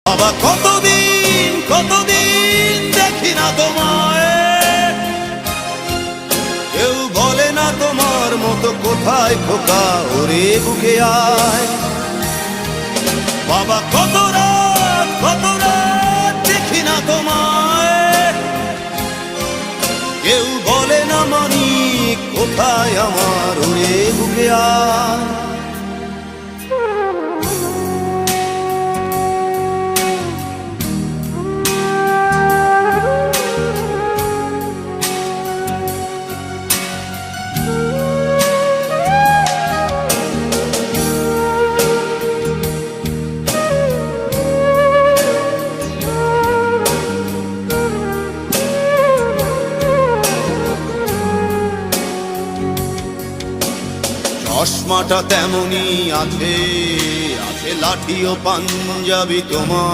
বাবা কতদিন কতদিন দেখি না তোমায়, কেউ বলে না তোমার মতো কোথায় খোকা ওরে বুকে আয়। বাবা কত রাত দেখি না তোমায়, কেউ বলে না মানি কোথায় আমার ওরে বুকে আয়। চশমাটা তেমনি আছে, আছে লাঠি ও পাঞ্জাবি তোমার।